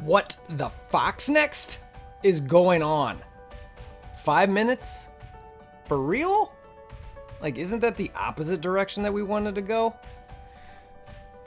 What the fox next is going on? 5 minutes? For real? Like, isn't that the opposite direction that we wanted to go?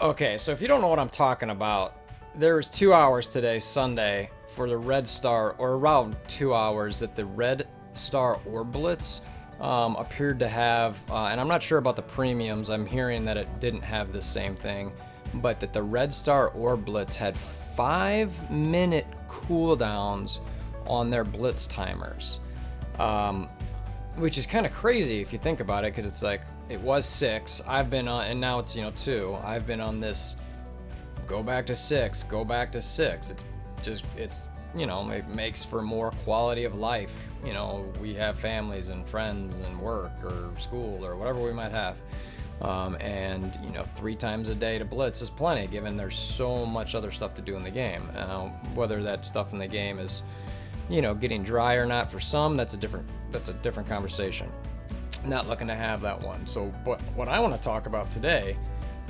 Okay, so if you don't know what I'm talking about, there was 2 hours today, Sunday, for the Red Star, or around 2 hours, that the Red Star or Blitz appeared to have, and I'm not sure about the premiums, I'm hearing that it didn't have the same thing, but that the Red Star or Blitz had 5-minute cooldowns on their Blitz timers. Which is kind of crazy if you think about it, because it's like, it was 6, I've been on, and now it's, 2. I've been on this, go back to 6, go back to 6. It's just, it makes for more quality of life. We have families and friends and work or school or whatever we might have. And 3 times a day to Blitz is plenty, given there's so much other stuff to do in the game. Whether that stuff in the game is, getting dry or not for some, that's a different conversation. Not looking to have that one. So, but what I want to talk about today,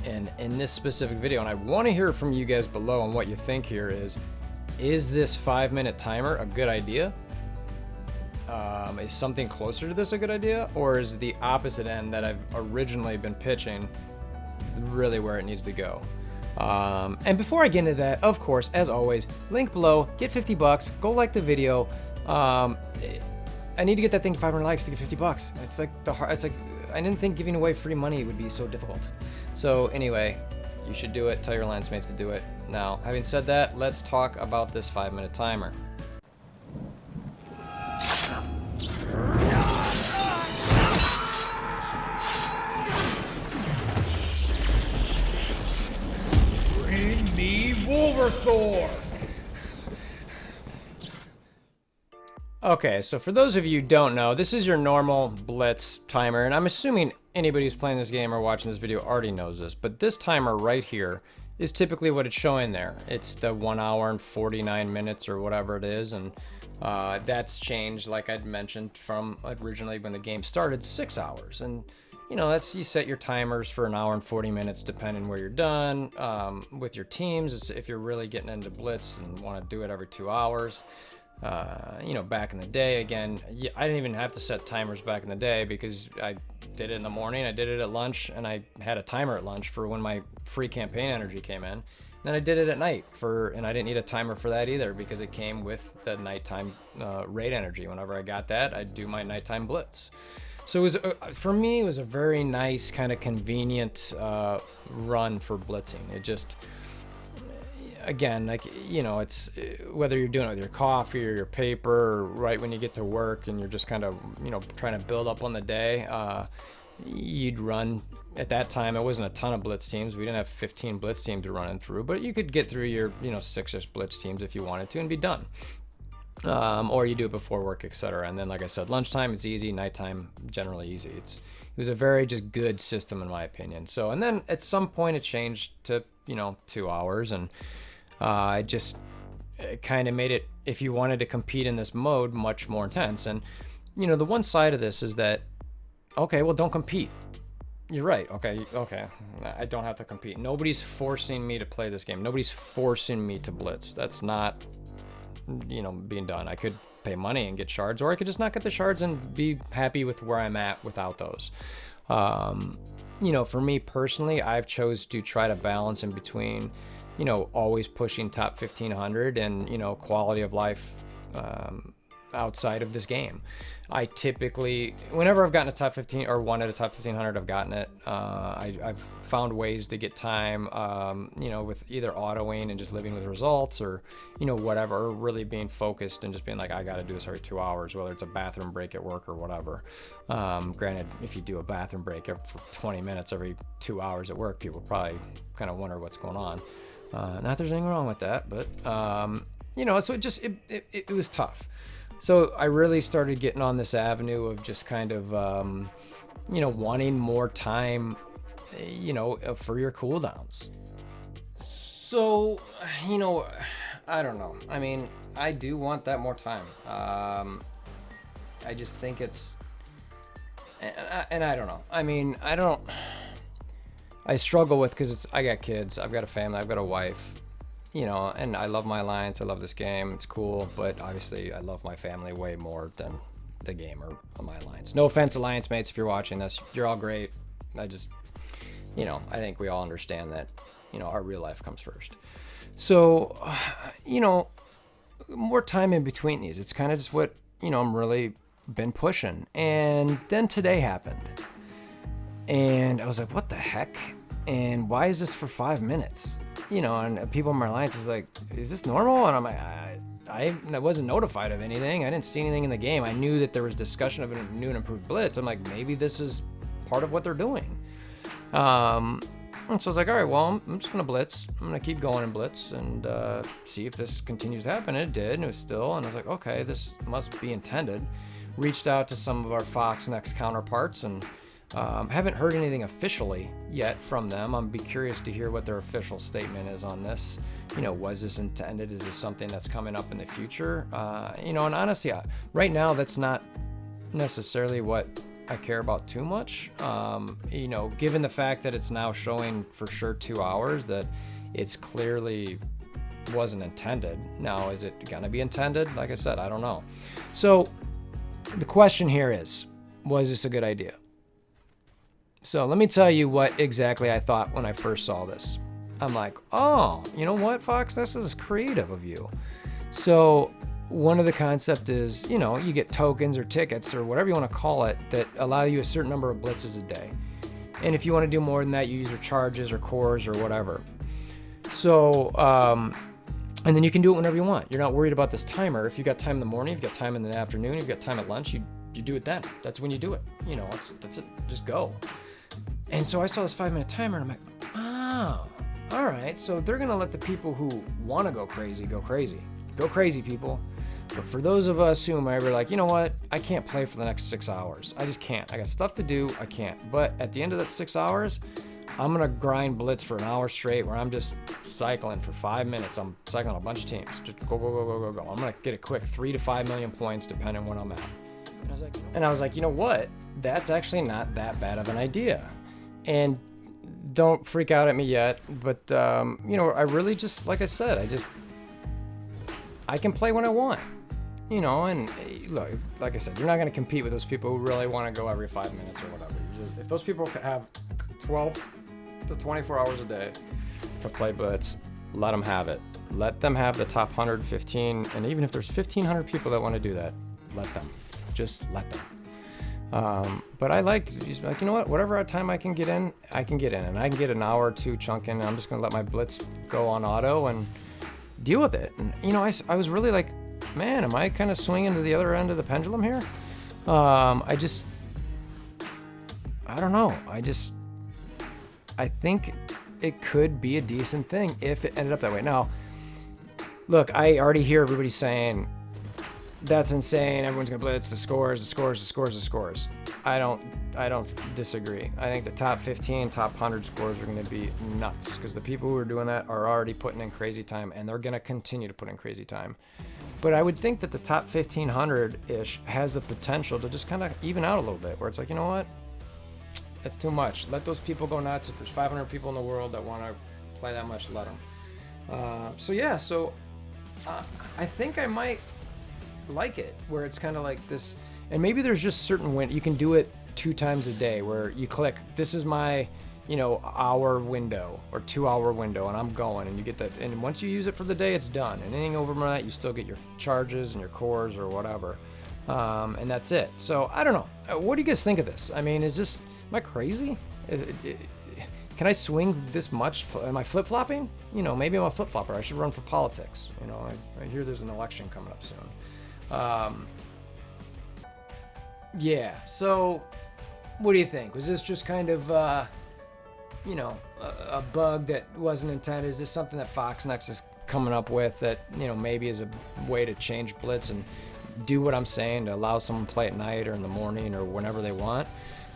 and in this specific video, and I want to hear from you guys below on what you think here is this 5-minute timer a good idea? Is something closer to this a good idea? Or is the opposite end that I've originally been pitching really where it needs to go? And before I get into that, of course, as always, link below, get $50, go like the video. I need to get that thing to 500 likes to get $50. It's like I didn't think giving away free money would be so difficult. So anyway, you should do it. Tell your alliance mates to do it. Now, having said that, let's talk about this 5-minute timer. Bring me WolverThor! Okay, so for those of you who don't know, this is your normal Blitz timer, and I'm assuming anybody who's playing this game or watching this video already knows this, but this timer right here is typically what it's showing there. It's the 1 hour and 49 minutes or whatever it is, and that's changed, like I'd mentioned, from originally when the game started, 6 hours. And that's, you set your timers for 1 hour and 40 minutes depending where you're done with your teams. If you're really getting into Blitz and want to do it every 2 hours. Back in the day, again, I didn't even have to set timers back in the day because I did it in the morning, I did it at lunch, and I had a timer at lunch for when my free campaign energy came in. Then I did it at night and I didn't need a timer for that either because it came with the nighttime raid energy. Whenever I got that, I'd do my nighttime Blitz. So it was, for me, it was a very nice kind of convenient run for blitzing. It just, again, like, it's whether you're doing it with your coffee or your paper or right when you get to work and you're just kind of, trying to build up on the day, you'd run. At that time, it wasn't a ton of Blitz teams. We didn't have 15 Blitz teams to run through, but you could get through your, 6-ish Blitz teams if you wanted to and be done. Or you do it before work, etc. And then, like I said, lunchtime, it's easy. Nighttime, generally easy. It was a very just good system, in my opinion. So, and then at some point it changed to, 2 hours, and it kind of made it, if you wanted to compete in this mode, much more intense. And, the one side of this is that, okay, well, don't compete. You're right. Okay. I don't have to compete. Nobody's forcing me to play this game. Nobody's forcing me to Blitz. That's not, being done. I could pay money and get shards, or I could just not get the shards and be happy with where I'm at without those. For me personally, I've chose to try to balance in between, always pushing top 1500 and, quality of life outside of this game. I typically, whenever I've gotten a top 15 or wanted a top 1500, I've gotten it. I've found ways to get time, with either autoing and just living with results, or, whatever, really being focused and just being like, I got to do this every 2 hours, whether it's a bathroom break at work or whatever. Granted, if you do a bathroom break for 20 minutes every 2 hours at work, people probably kind of wonder what's going on. Not that there's anything wrong with that, but, so it was tough. So I really started getting on this avenue of just kind of, wanting more time, for your cooldowns. So, I don't know. I mean, I do want that more time. I just think it's, and I don't know. I mean, I struggle with, because I got kids, I've got a family, I've got a wife. you know, and I love my Alliance. I love this game. It's cool, but obviously I love my family way more than the game or my Alliance. No offense, Alliance mates, if you're watching this, you're all great. I just, you know, I think we all understand that, you know, our real life comes first. So, you know, more time in between these. It's kind of just what, you know, I'm really been pushing. And then today happened. And I was like, what the heck? And why is this for 5 minutes? You know, and people in my Alliance is like, is this normal? And I'm like, I wasn't notified of anything. I didn't see anything in the game. I knew that there was discussion of a new and improved Blitz. I'm like, maybe this is part of what they're doing. And so I was like, all right, well, I'm just going to Blitz. I'm going to keep going in Blitz and see if this continues to happen. And it did, and it was still. And I was like, okay, this must be intended. Reached out to some of our Fox Next counterparts and haven't heard anything officially yet from them. I'm be curious to hear what their official statement is on this. You know, was this intended? Is this something that's coming up in the future? You know, and honestly, right now, that's not necessarily what I care about too much. You know, given the fact that it's now showing for sure 2 hours, that it's clearly wasn't intended. Now, is it gonna be intended? Like I said, I don't know. So the question here is, was this a good idea? So let me tell you what exactly I thought when I first saw this. I'm like, oh, you know what, Fox, this is creative of you. So one of the concept is, you know, you get tokens or tickets or whatever you want to call it that allow you a certain number of blitzes a day. And if you want to do more than that, you use your charges or cores or whatever. So, and then you can do it whenever you want. You're not worried about this timer. If you've got time in the morning, if you've got time in the afternoon, if you've got time at lunch, you do it then. That's when you do it. You know, that's it. Just go. And so I saw this 5-minute timer and I'm like, oh, all right. So they're going to let the people who want to go crazy, go crazy. Go crazy, people. But for those of us who are like, you know what? I can't play for the next 6 hours. I just can't. I got stuff to do. I can't. But at the end of that 6 hours, I'm going to grind Blitz for an hour straight where I'm just cycling for 5 minutes. I'm cycling a bunch of teams. Just go, go, go, go, go, go. I'm going to get a quick 3 to 5 million points depending on when I'm at. And I was like, you know what? That's actually not that bad of an idea. And don't freak out at me yet. But, you know, I really just, like I said, I can play when I want. You know, and look, like I said, you're not going to compete with those people who really want to go every 5 minutes or whatever. If those people have 12 to 24 hours a day to play Blitz, let them have it. Let them have the top 115, and even if there's 1,500 people that want to do that, let them. Just let them. But I like, you know what? Whatever time I can get in, I can get in, and I can get an hour or two chunk in. And I'm just going to let my Blitz go on auto and deal with it. And you know, I was really like, man, am I kind of swinging to the other end of the pendulum here? I don't know. I think it could be a decent thing if it ended up that way. Now, look, I already hear everybody saying, that's insane. Everyone's gonna blitz the scores. I don't disagree. I think the top 15, top 100 scores are gonna be nuts because the people who are doing that are already putting in crazy time, and they're gonna continue to put in crazy time. But I would think that the top 1,500-ish has the potential to just kind of even out a little bit, where it's like, you know what? That's too much. Let those people go nuts. If there's 500 people in the world that want to play that much, let them. So I think I might like it, where it's kind of like this, and maybe there's just certain you can do it 2 times a day, where you click, this is my, you know, hour window or 2 hour window, and I'm going, and you get that, and once you use it for the day, it's done. And anything over that, you still get your charges and your cores or whatever, and that's it. So I don't know. What do you guys think of this? I mean, am I crazy? Can I swing this much? Am I flip-flopping? You know, maybe I'm a flip-flopper. I should run for politics. You know, I hear there's an election coming up soon. Yeah, so what do you think? Was this just kind of, you know, a bug that wasn't intended? Is this something that Fox Next is coming up with that, you know, maybe is a way to change Blitz and do what I'm saying to allow someone to play at night or in the morning or whenever they want?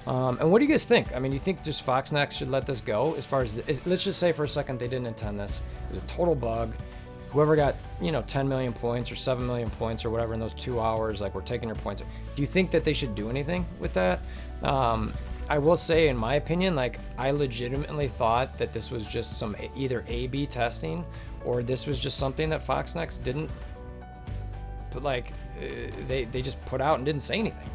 And what do you guys think? I mean, you think just Fox Next should let this go? As far as, let's just say for a second they didn't intend this. It was a total bug. Whoever got, you know, 10 million points or 7 million points or whatever in those 2 hours, like, we're taking your points. Do you think that they should do anything with that? I will say, in my opinion, like, I legitimately thought that this was just some either A/B testing, or this was just something that Foxnext didn't, but like, they just put out and didn't say anything,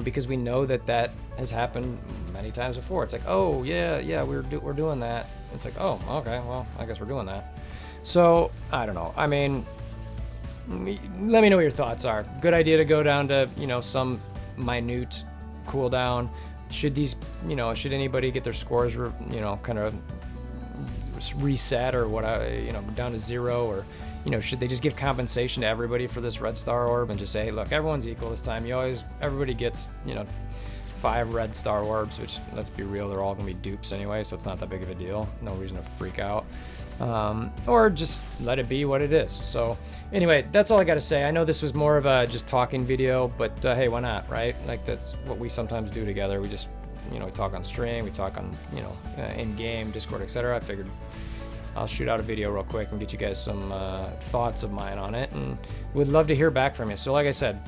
because we know that has happened many times before. It's like, oh yeah, we're doing that. It's like, oh, okay, well, I guess we're doing that. So I don't know. I mean, let me know what your thoughts are. Good idea to go down to, you know, some minute cooldown. Should these, you know, should anybody get their scores, you know, kind of reset or what, you know, down to 0, or, you know, should they just give compensation to everybody for this red star orb and just say, hey, look, everyone's equal this time. Everybody gets, you know, 5 red star orbs, which, let's be real, they're all gonna be dupes anyway, so it's not that big of a deal. No reason to freak out. Or just let it be what it is. So anyway, that's all I got to say. I know this was more of a just talking video, but hey, why not, right? Like, that's what we sometimes do together. We just, you know, we talk on stream, we talk on, you know, in-game, Discord, etc. I figured I'll shoot out a video real quick and get you guys some thoughts of mine on it, and would love to hear back from you. So like I said,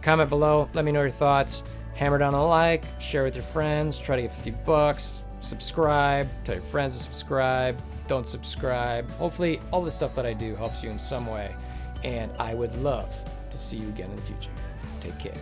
comment below, let me know your thoughts, hammer down a like, share with your friends, try to get 50 bucks, subscribe, tell your friends to subscribe, don't subscribe. Hopefully all the stuff that I do helps you in some way, and I would love to see you again in the future. Take care.